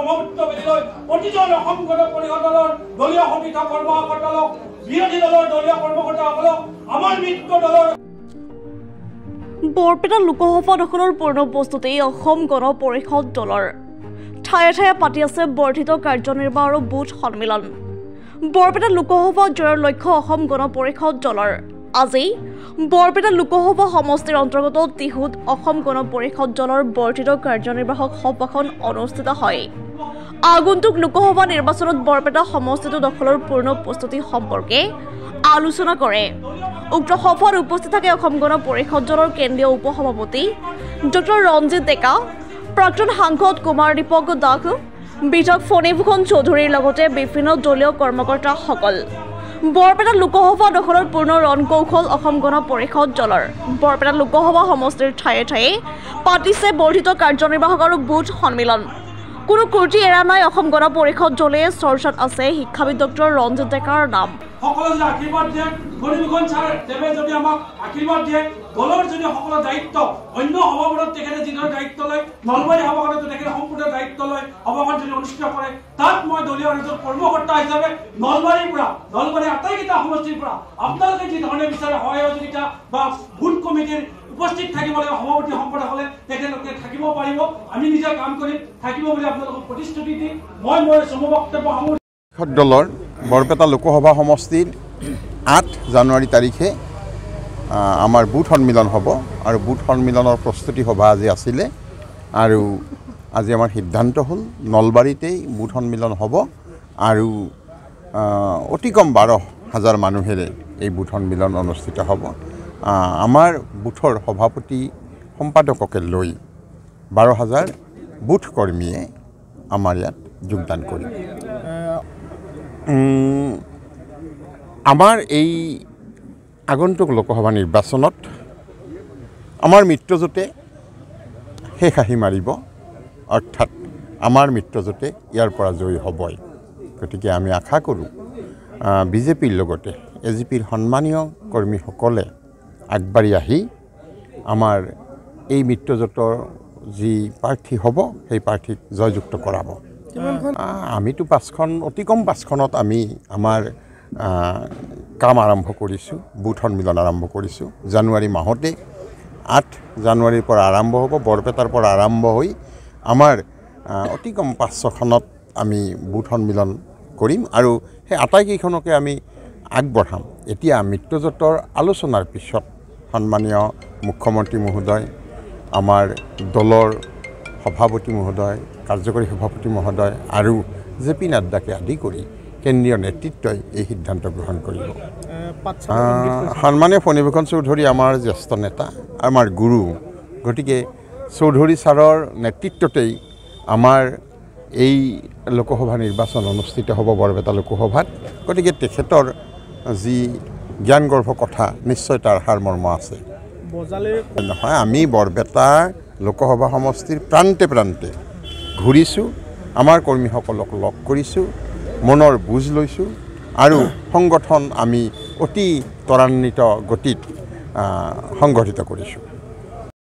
ব্ৰহ্মপুত্ৰ বেদীলৈ প্ৰতিজন অসম গণ পৰিষদ দলৰ দলীয় সমিতি কৰ্মকৰ্তাসকলক বিৰোধী দলৰ দলীয় কৰ্মকৰ্তাসকলক আমাৰ মিত্ৰ দলৰ বৰপেটা লোকসভা দখলৰ পূৰ্ণ প্ৰস্তুতি অসম গণ পৰিষদ দলৰ ঠায়ে ঠায়ে পাতি আছে বৰ্ধিত কাৰ্যনিৰ্বাহ আৰু বুথ সন্মিলন বৰপেটা লোকসভা জয়ৰ লক্ষ্য অসম গণ পৰিষদ দলৰ আজি বৰপেটা লোকসভা সমষ্টিৰ অন্তৰ্গত তিহুত অসম গণ পৰিষদ দলৰ বৰ্ধিত কাৰ্যনিৰ্বাহক সভাখন অনুষ্ঠিত হয় আগন্তুক লোকসভা নিৰ্বাচনত বৰপেটা সমষ্টিটো দখলৰ পূৰ্ণ প্ৰস্তুতি সম্পৰ্কে আলোচনা কৰে উক্ত সভাত উপস্থিত থাকে অসম গণ পৰিষদ দলৰ কেন্দ্ৰীয় উপসভাপতি ডক্টৰ ৰঞ্জিত ডেকা প্ৰাক্তন সাংসদ কুমাৰ দীপক দাস বিধায়ক ফণীভূষণ চৌধুৰীৰ লগতে বিভিন্ন দলীয় কৰ্মকৰ্তাসকল বৰপেটা লোকসভা দখলৰ পূৰ্ণ ৰণকৌশল অসম গণ পৰিষদ দলৰ বৰপেটা লোকসভা সমষ্টিৰ ঠায়ে ঠায়ে পাতিছে বৰ্ধিত কাৰ্যনিৰ্বাহক আৰু বুথ সন্মিলন কোনো ত্ৰুটি এৰা নাই অসম গণ পৰিষদ দলে চৰ্চাত আছে শিক্ষাবিদ ডক্টৰ ৰঞ্জিত ডেকাৰ নাম সকলো যদি আশীৰ্বাদ দিয়ে ফণীভূষণ ছাৰ দেৱে যদি আমাক আশীৰ্বাদ দিয়ে দলৰ যদি সকলো দায়িত্ব অন্য সভাখনত তেখেতে যিদৰে দায়িত্ব লয় নলবাৰী সভাখনতো তেখেতে সম্পূৰ্ণ দায়িত্ব লয় সভাখন যদি অনুষ্ঠিত কৰে তাত মই দলীয় ৰাজৰ কৰ্মকৰ্তা হিচাপে নলবাৰীৰ পৰা নলবাৰীৰ আটাইকেইটা সমষ্টিৰ পৰা আপোনালোকে যি ধৰণে বিচাৰে সহযোগিতা বা বুথ কমিটিৰ উপস্থিত থাকিব লাগিব সভাপতি সম্পাদকসকলে তেখেতলোকে থাকিব পাৰিব আমি নিজে কাম কৰিম থাকিব বুলি আপোনালোকক প্ৰতিশ্ৰুতি দি মই মোৰ চমু বক্তব্য দলৰ বৰপেটা লোকসভা সমষ্টিৰ 8 জানুৱাৰী তাৰিখে আমাৰ বুথ সন্মিলন হ'ব আৰু বুথ সন্মিলনৰ প্ৰস্তুতি সভা আজি আছিলে আৰু আজি আমাৰ সিদ্ধান্ত হ'ল নলবাৰীতেই বুথ সন্মিলন হ'ব আৰু অতি কম 12,000 মানুহেৰে এই বুথ সন্মিলন অনুষ্ঠিত হ'ব আমাৰ বুথৰ সভাপতি সম্পাদককে লৈ 12,000 বুথ কৰ্মীয়ে আমাৰ ইয়াত যোগদান কৰিব আমাৰ এই আগন্তুক লোকসভা নিৰ্বাচনত আমাৰ মিত্ৰজোঁটে শেষ হাঁহি মাৰিব অৰ্থাৎ আমাৰ মিত্ৰজোঁটে ইয়াৰ পৰা জয়ী হ'বই গতিকে আমি আশা কৰোঁ বিজেপিৰ লগতে এজিপিৰ সন্মানীয় কৰ্মীসকলে আগবাঢ়ি আহি আমাৰ এই মিত্ৰজোঁটৰ যি প্ৰাৰ্থী হ'ব সেই প্ৰাৰ্থীক জয়যুক্ত কৰাব আমিতো 5খন অতি কম 5খনত আমি আমাৰ কাম আৰম্ভ কৰিছোঁ বুথ সন্মিলন আৰম্ভ কৰিছোঁ জানুৱাৰী মাহতে 8 জানুৱাৰীৰ পৰা আৰম্ভ হ'ব বৰপেটাৰ পৰা আৰম্ভ হৈ আমাৰ অতি কম 5-6খনত আমি বুথ সন্মিলন কৰিম আৰু সেই আটাইকেইখনকে আমি আগবঢ়াম এতিয়া মিত্ৰজোঁটৰ আলোচনাৰ পিছত সন্মানীয় মুখ্যমন্ত্ৰী মহোদয় আমাৰ দলৰ সভাপতি মহোদয় কাৰ্যকৰী সভাপতি মহোদয় আৰু জেপি নাড্ডাকে আদি কৰি কেন্দ্ৰীয় নেতৃত্বই এই সিদ্ধান্ত গ্ৰহণ কৰিব সন্মানীয় ফণীভূষণ চৌধুৰী আমাৰ জ্যেষ্ঠ নেতা আমাৰ গুৰু গতিকে চৌধুৰী ছাৰৰ নেতৃত্বতেই আমাৰ এই লোকসভা নিৰ্বাচন অনুষ্ঠিত হ'ব বৰপেটা লোকসভাত গতিকে তেখেতৰ যি জ্ঞানগৰ্ভ কথা নিশ্চয় তাৰ সাৰমৰ্ম আছে নহয় আমি বৰপেটা লোকসভা সমষ্টিৰ প্ৰান্তে প্ৰান্তে ঘূৰিছোঁ আমাৰ কৰ্মীসকলক লগ কৰিছোঁ মনৰ বুজ লৈছোঁ আৰু সংগঠন আমি অতি ত্বৰান্বিত গতিত সংগঠিত কৰিছোঁ